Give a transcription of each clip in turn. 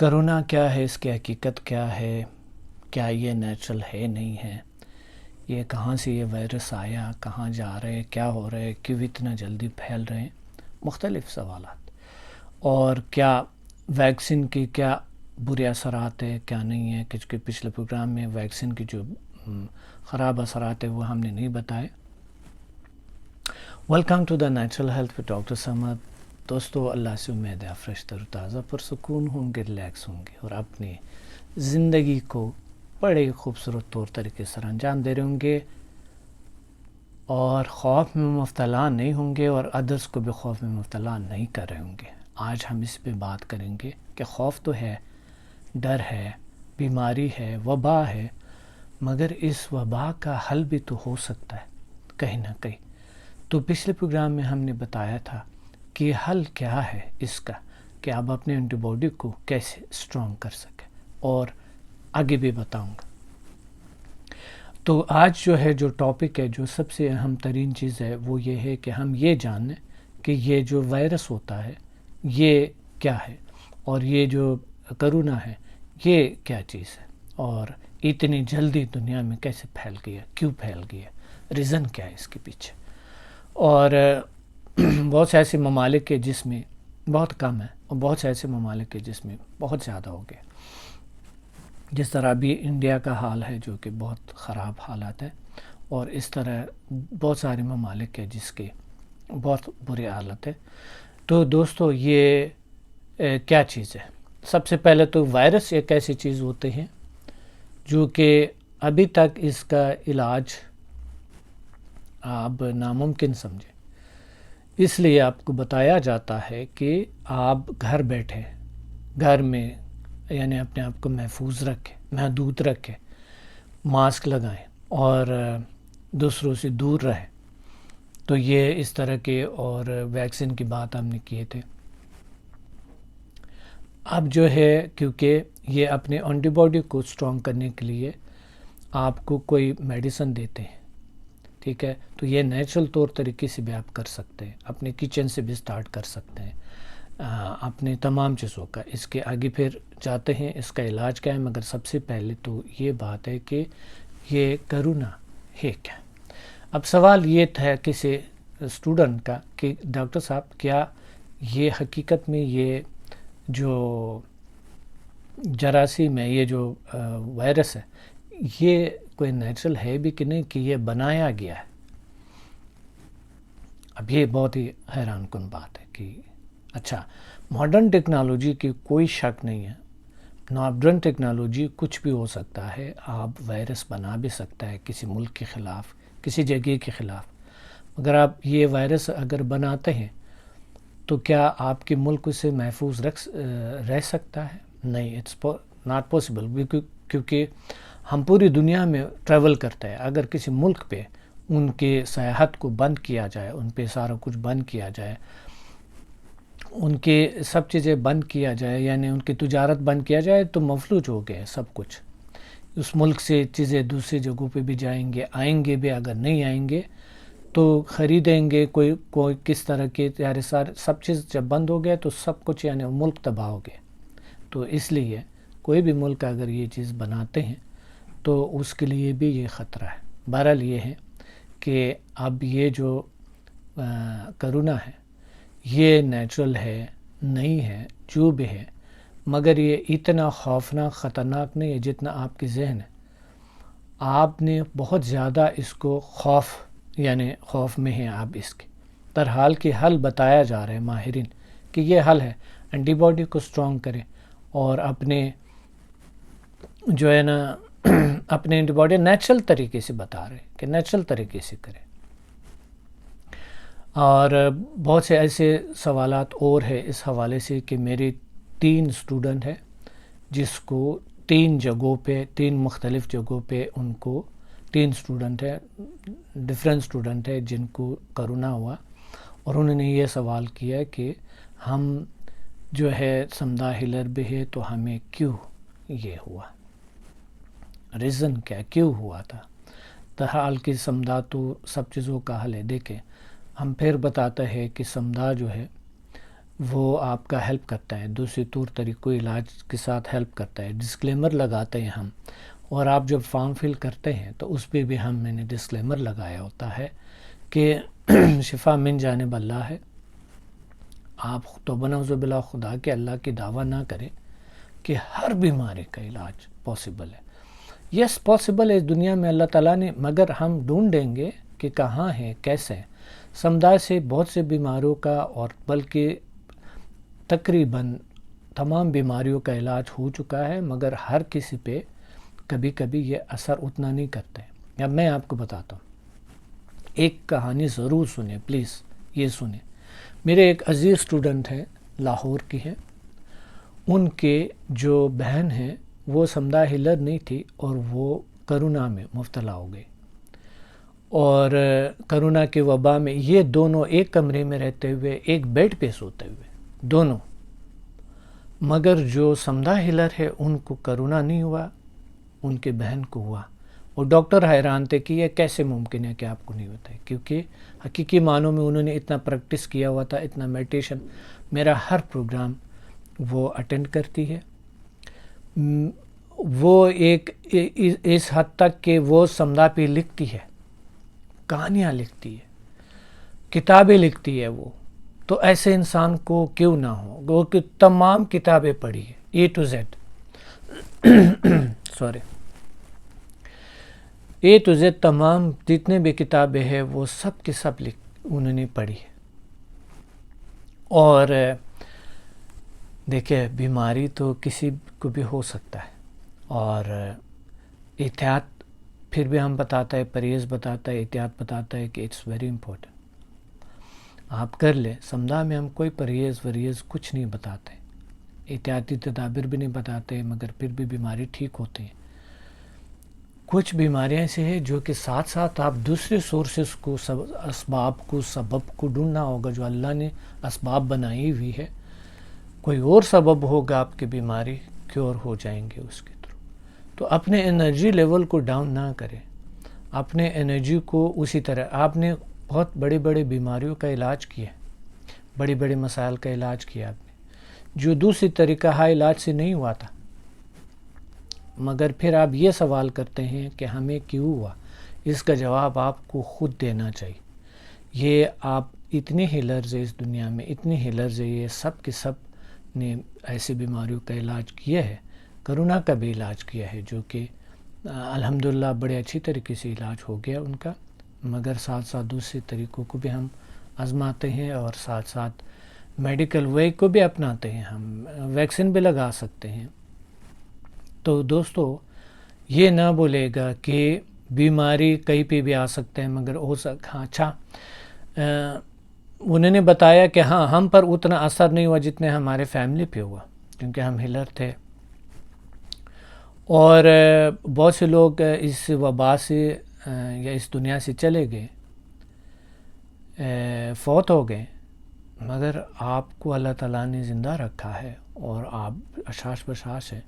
Corona کیا ہے، اس کی حقیقت کیا ہے، کیا یہ نیچرل ہے نہیں ہے، یہ کہاں سے یہ وائرس آیا، کہاں جا رہے، کیا ہو رہے، کیوں اتنا جلدی پھیل رہے ہیں، مختلف سوالات. اور کیا ویکسین کی کیا برے اثرات ہیں، کیا نہیں ہے، کیونکہ پچھلے پروگرام میں ویکسین کی جو خراب اثرات ہیں وہ ہم نے نہیں بتائے. Welcome to the natural health with doctor Samad. دوستو، اللہ سے امید ہے فریش تر و تازہ پرسکون ہوں گے، ریلیکس ہوں گے اور اپنی زندگی کو بڑے خوبصورت طور طریقے سے انجام دے رہے ہوں گے اور خوف میں مبتلا نہیں ہوں گے اور ادرس کو بھی خوف میں مبتلا نہیں کر رہے ہوں گے. آج ہم اس پہ بات کریں گے کہ خوف تو ہے، ڈر ہے، بیماری ہے، وبا ہے، مگر اس وبا کا حل بھی تو ہو سکتا ہے کہیں نہ کہیں. تو پچھلے پروگرام میں ہم نے بتایا تھا کہ حل کیا ہے اس کا، کہ آپ اپنے اینٹی باڈی کو کیسے اسٹرانگ کر سکیں، اور آگے بھی بتاؤں گا. تو آج جو ہے جو ٹاپک ہے، جو سب سے اہم ترین چیز ہے وہ یہ ہے کہ ہم یہ جانیں کہ یہ جو وائرس ہوتا ہے یہ کیا ہے، اور یہ جو کرونا ہے یہ کیا چیز ہے، اور اتنی جلدی دنیا میں کیسے پھیل گیا، کیوں پھیل گیا، ریزن کیا ہے اس کے پیچھے. اور بہت سے ایسے ممالک کے جس میں بہت کم ہے اور بہت سے ایسے ممالک کے جس میں بہت زیادہ ہو گیا، جس طرح ابھی انڈیا کا حال ہے جو کہ بہت خراب حالات ہے، اور اس طرح بہت سارے ممالک ہے جس کے بہت برے حالت ہے. تو دوستو، یہ کیا چیز ہے؟ سب سے پہلے تو وائرس ایک ایسی چیز ہوتے ہیں جو کہ ابھی تک اس کا علاج آپ ناممکن سمجھیں. اس لیے آپ کو بتایا جاتا ہے کہ آپ گھر بیٹھے، گھر میں یعنی اپنے آپ کو محفوظ رکھیں، محدود رکھیں، ماسک لگائیں اور دوسروں سے دور رہیں. تو یہ اس طرح کے، اور ویکسین کی بات ہم نے کیے تھے. اب جو ہے کیونکہ یہ اپنے اینٹی باڈی کو اسٹرانگ کرنے کے لیے آپ کو کوئی میڈیسن دیتے ہیں، ٹھیک ہے. تو یہ نیچرل طور طریقے سے بھی آپ کر سکتے ہیں، اپنے کچن سے بھی سٹارٹ کر سکتے ہیں اپنے تمام چیزوں کا. اس کے آگے پھر جاتے ہیں اس کا علاج کیا ہے، مگر سب سے پہلے تو یہ بات ہے کہ یہ کرونا ہے کیا. اب سوال یہ تھا کسی اسٹوڈنٹ کا کہ ڈاکٹر صاحب، کیا یہ حقیقت میں یہ جو جراثیم ہے، یہ جو وائرس ہے، یہ کوئی نیچرل ہے بھی کہ نہیں، کہ یہ بنایا گیا ہے؟ اب یہ بہت ہی حیران کن بات ہے کہ اچھا، ماڈرن ٹیکنالوجی کی کوئی شک نہیں ہے، ماڈرن ٹیکنالوجی کچھ بھی ہو سکتا ہے. آپ وائرس بنا بھی سکتا ہے کسی ملک کے خلاف، کسی جگہ کے خلاف، مگر آپ یہ وائرس اگر بناتے ہیں تو کیا آپ کے ملک سے محفوظ رہ سکتا ہے؟ نہیں، اٹس ناٹ پاسبل. کیونکہ ہم پوری دنیا میں ٹریول کرتے ہیں. اگر کسی ملک پہ ان کے سیاحت کو بند کیا جائے، ان پہ سارا کچھ بند کیا جائے، ان کے سب چیزیں بند کیا جائے، یعنی ان کی تجارت بند کیا جائے، تو مفلوج ہو گئے سب کچھ. اس ملک سے چیزیں دوسری جگہوں پہ بھی جائیں گے، آئیں گے بھی. اگر نہیں آئیں گے تو خریدیں گے کوئی کس طرح کے، یعنی سب چیز جب بند ہو گیا تو سب کچھ، یعنی ملک تباہ ہو گیا. تو اس لیے کوئی بھی ملک اگر یہ چیز بناتے ہیں تو اس کے لیے بھی یہ خطرہ ہے. بہرحال یہ ہے کہ اب یہ جو کرونا ہے یہ نیچرل ہے نہیں ہے، جو بھی ہے، مگر یہ اتنا خوفناک، خطرناک نہیں ہے جتنا آپ کے ذہن ہے. آپ نے بہت زیادہ اس کو یعنی خوف میں ہیں آپ اس کے. ترحال کہ حل بتایا جا رہا ہے ماہرین کہ یہ حل ہے، اینٹی باڈی کو اسٹرانگ کریں اور اپنے جو ہے نا اپنے اینٹی باڈی نیچرل طریقے سے بتا رہے ہیں کہ نیچرل طریقے سے کریں. اور بہت سے ایسے سوالات اور ہے اس حوالے سے کہ میرے 3 اسٹوڈنٹ ہیں جس کو 3 جگہوں پہ، 3 مختلف جگہوں پہ ان کو 3 اسٹوڈنٹ ہے، ڈفرینٹ اسٹوڈنٹ ہے جن کو کرونا ہوا، اور انہوں نے یہ سوال کیا کہ ہم جو ہے سمدہ ہلر بھی ہے تو ہمیں کیوں یہ ہوا، ریزن کیوں ہوا تھا. ترحال کی سمدہ تو سب چیزوں کا حل ہے. دیکھیں، ہم پھر بتاتے ہیں کہ سمدہ جو ہے وہ آپ کا ہیلپ کرتا ہے، دوسری طریقوں علاج کے ساتھ ہیلپ کرتا ہے. ڈسکلیمر لگاتے ہیں ہم، اور آپ جب فارم فل کرتے ہیں تو اس پہ بھی میں نے ڈسکلیمر لگایا ہوتا ہے کہ شفا من جانب اللہ ہے. آپ توبہ نعوذ باللہ خدا کے اللہ کی دعویٰ نہ کریں کہ ہر بیماری کا علاج پاسبل ہے. یس پاسبل ہے اس دنیا میں اللہ تعالیٰ نے، مگر ہم ڈھونڈیں گے کہ کہاں ہے، کیسے. سمدائے سے بہت سے بیماریوں کا اور بلکہ تقریباً تمام بیماریوں کا علاج ہو چکا ہے، مگر ہر کسی پہ کبھی کبھی یہ اثر اتنا نہیں کرتے. اب میں آپ کو بتاتا ہوں، ایک کہانی ضرور سنیں پلیز، یہ سنیں. میرے ایک عزیز اسٹوڈنٹ ہیں، لاہور کی ہیں. ان کے جو بہن ہیں وہ سمدہ ہلر نہیں تھی اور وہ کرونا میں مبتلا ہو گئی، اور کرونا کے وبا میں یہ دونوں ایک کمرے میں رہتے ہوئے ایک بیڈ پہ سوتے ہوئے دونوں. مگر جو سمدہ ہلر ہے ان کو کرونا نہیں ہوا، ان کے بہن کو ہوا. اور ڈاکٹر حیران تھے کہ یہ کیسے ممکن ہے کہ آپ کو نہیں ہوتا ہے، کیونکہ حقیقی معنوں میں انہوں نے اتنا پریکٹس کیا ہوا تھا، اتنا میڈیٹیشن. میرا ہر پروگرام وہ اٹینڈ کرتی ہے. وہ ایک اس حد تک کہ وہ سمدہ پہ لکھتی ہے، کہانیاں لکھتی ہے، کتابیں لکھتی ہے وہ. تو ایسے انسان کو کیوں نہ ہو، وہ کہ تمام کتابیں پڑھی ہے A to Z sorry A to Z تمام جتنے بھی کتابیں ہیں وہ سب کے سب انہوں نے پڑھی ہے. اور دیکھیں بیماری تو کسی کو بھی ہو سکتا ہے، اور احتیاط پھر بھی ہم بتاتا ہے، پرہیز بتاتا ہے، احتیاط بتاتا ہے کہ اٹس ویری امپورٹنٹ. آپ کر لیں. سمدھا میں ہم کوئی پرہیز کچھ نہیں بتاتے، احتیاطی تدابیر بھی نہیں بتاتے، مگر پھر بھی بیماری ٹھیک ہوتی ہیں. کچھ بیماریاں ایسے ہیں جو کہ ساتھ ساتھ آپ دوسرے سورسز کو، اسباب کو، سبب کو ڈھونڈنا ہوگا جو اللہ نے اسباب بنائی ہوئی ہے. کوئی اور سبب ہوگا آپ کی بیماری کیور ہو جائیں گے اس کے تھرو. تو اپنے انرجی لیول کو ڈاؤن نہ کریں، اپنے انرجی کو اسی طرح. آپ نے بہت بڑے بڑے بیماریوں کا علاج کیا، بڑے بڑے مسائل کا علاج کیا آپ نے، جو دوسری طریقہ علاج سے نہیں ہوا تھا. مگر پھر آپ یہ سوال کرتے ہیں کہ ہمیں کیوں ہوا. اس کا جواب آپ کو خود دینا چاہیے. یہ آپ اتنے ہیلرز ہیں اس دنیا میں، اتنے ہیلرز ہیں، یہ سب کے سب نے ایسی بیماریوں کا علاج کیا ہے. کرونا کا بھی علاج کیا ہے، جو کہ الحمدللہ بڑے اچھی طریقے سے علاج ہو گیا ان کا. مگر ساتھ ساتھ دوسرے طریقوں کو بھی ہم آزماتے ہیں، اور ساتھ ساتھ میڈیکل وے کو بھی اپناتے ہیں. ہم ویکسین بھی لگا سکتے ہیں. تو دوستو یہ نہ بولے گا کہ بیماری کہیں پہ بھی آ سکتے ہیں، مگر اچھا انہوں نے بتایا کہ ہاں ہم پر اتنا اثر نہیں ہوا جتنے ہمارے فیملی پہ ہوا، کیونکہ ہم ہیلر تھے. اور بہت سے لوگ اس وبا سے یا اس دنیا سے چلے گئے، فوت ہو گئے، مگر آپ کو اللہ تعالیٰ نے زندہ رکھا ہے اور آپ اشاش بشاش ہیں.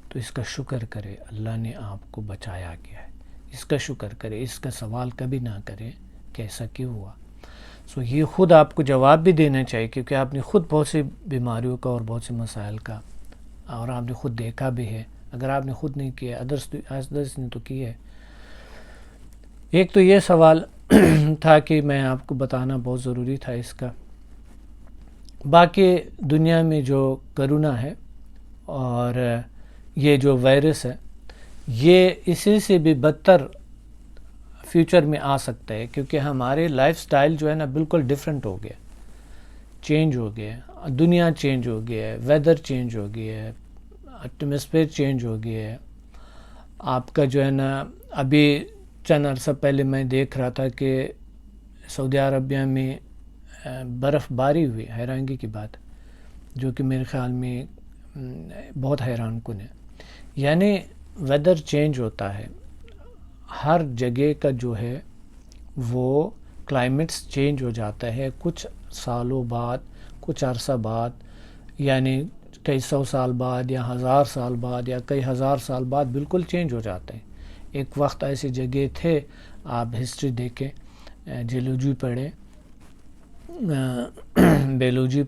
تو اس کا شکر کرے، اللہ نے آپ کو بچایا گیا ہے، اس کا شکر کرے. اس کا سوال کبھی نہ کرے کہ ایسا کیوں ہوا. یہ خود آپ کو جواب بھی دینا چاہیے، کیونکہ آپ نے خود بہت سی بیماریوں کا اور بہت سے مسائل کا، اور آپ نے خود دیکھا بھی ہے. اگر آپ نے خود نہیں کیا، ادرس نے تو کیا ہے. ایک تو یہ سوال تھا کہ میں آپ کو بتانا بہت ضروری تھا اس کا. باقی دنیا میں جو کرونا ہے اور یہ جو وائرس ہے، یہ اسی سے بھی بدتر فیوچر میں آ سکتا ہے، کیونکہ ہمارے لائف سٹائل جو ہے نا بالکل ڈیفرنٹ ہو گیا، چینج ہو گیا. دنیا چینج ہو گیا ہے، ویدر چینج ہو گیا ہے، ایٹماسفیئر چینج ہو گیا ہے. آپ کا جو ہے نا ابھی چند عرصہ پہلے میں دیکھ رہا تھا کہ سعودی عربیہ میں برف باری ہوئی، حیرانگی کی بات، جو کہ میرے خیال میں بہت حیران کن ہے. یعنی ویدر چینج ہوتا ہے، ہر جگہ کا جو ہے وہ کلائمیٹس چینج ہو جاتا ہے کچھ سالوں بعد، کچھ عرصہ بعد، یعنی کئی 100 سال بعد یا 1000 سال بعد یا کئی ہزار سال بعد بالکل چینج ہو جاتے ہیں. ایک وقت ایسی جگہ تھے، آپ ہسٹری دیکھیں، جیولوجی پڑھیں، بیولوجی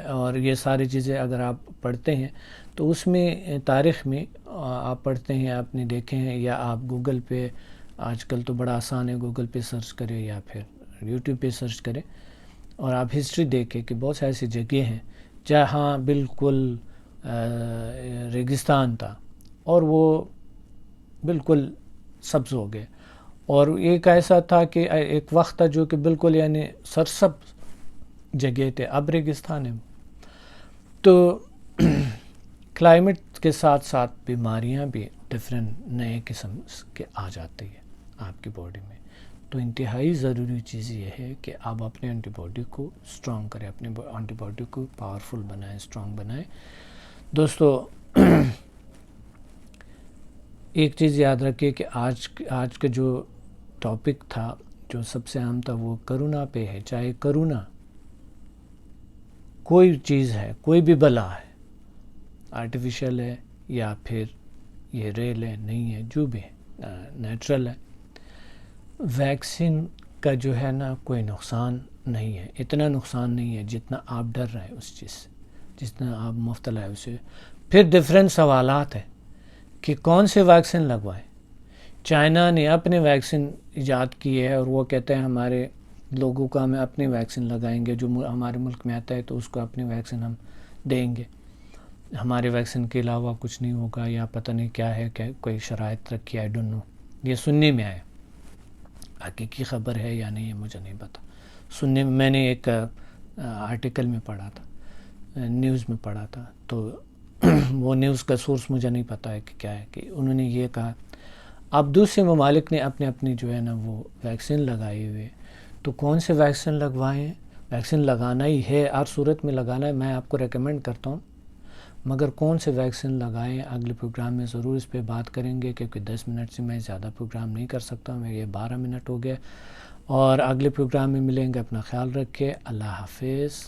اور یہ ساری چیزیں اگر آپ پڑھتے ہیں تو اس میں تاریخ میں آپ پڑھتے ہیں، آپ نے دیکھے ہیں، یا آپ گوگل پہ، آج کل تو بڑا آسان ہے، گوگل پہ سرچ کریں یا پھر یوٹیوب پہ سرچ کریں اور آپ ہسٹری دیکھیں کہ بہت سے ایسی جگہ ہیں جہاں بالکل ریگستان تھا اور وہ بالکل سبز ہو گئے، اور ایک ایسا تھا کہ ایک وقت تھا جو کہ بالکل یعنی سرسبز جگہ تھے، اب ریگستان ہے. تو کلائمیٹ کے ساتھ ساتھ بیماریاں بھی ڈفرینٹ نئے قسم کے آ جاتی ہے آپ کی باڈی میں. تو انتہائی ضروری چیز یہ ہے کہ آپ اپنے اینٹی باڈی کو اسٹرانگ کریں، اپنے اینٹی باڈی کو پاورفل بنائیں، اسٹرانگ بنائیں. دوستو ایک چیز یاد رکھیے کہ آج کا جو ٹاپک تھا، جو سب سے اہم تھا، وہ کرونا پہ ہے. چاہے کرونا کوئی چیز ہے، کوئی بھی بلا ہے، آرٹیفیشل ہے یا پھر یہ ریل ہے، نہیں ہے، جو بھی ہے نیچرل ہے، ویکسین کا جو ہے نا کوئی نقصان نہیں ہے. اتنا نقصان نہیں ہے جتنا آپ ڈر رہے ہیں اس چیز سے، جتنا آپ مبتلا ہے اسے. پھر ڈفرینٹ سوالات ہیں کہ کون سے ویکسین لگوائیں. چائنا نے اپنے ویکسین ایجاد کی ہے اور وہ کہتے ہیں ہمارے لوگوں کو ہمیں اپنی ویکسین لگائیں گے، جو ہمارے ملک میں آتا ہے تو اس کو اپنی ویکسین ہم دیں گے، ہمارے ویکسین کے علاوہ کچھ نہیں ہوگا، یا پتہ نہیں کیا ہے، کہ کوئی شرائط رکھی، آئی ڈونٹ نو. یہ سننے میں آئے، حقیقی خبر ہے یا نہیں ہے مجھے نہیں پتا. سننے میں نے ایک آرٹیکل میں پڑھا تھا، نیوز میں پڑھا تھا، تو وہ نیوز کا سورس مجھے نہیں پتا ہے کہ کیا ہے، کہ انہوں نے یہ کہا. اب دوسرے ممالک نے اپنی جو ہے نا وہ ویکسین لگائی ہوئے، تو کون سے ویکسین لگوائیں؟ ویکسین لگانا ہی ہے، ہر صورت میں لگانا ہے، میں آپ کو ریکمینڈ کرتا ہوں، مگر کون سے ویکسین لگائیں اگلے پروگرام میں ضرور اس پہ بات کریں گے، کیونکہ 10 منٹ سے میں زیادہ پروگرام نہیں کر سکتا ہوں، یہ 12 منٹ ہو گیا. اور اگلے پروگرام میں ملیں گے. اپنا خیال رکھیں. اللہ حافظ.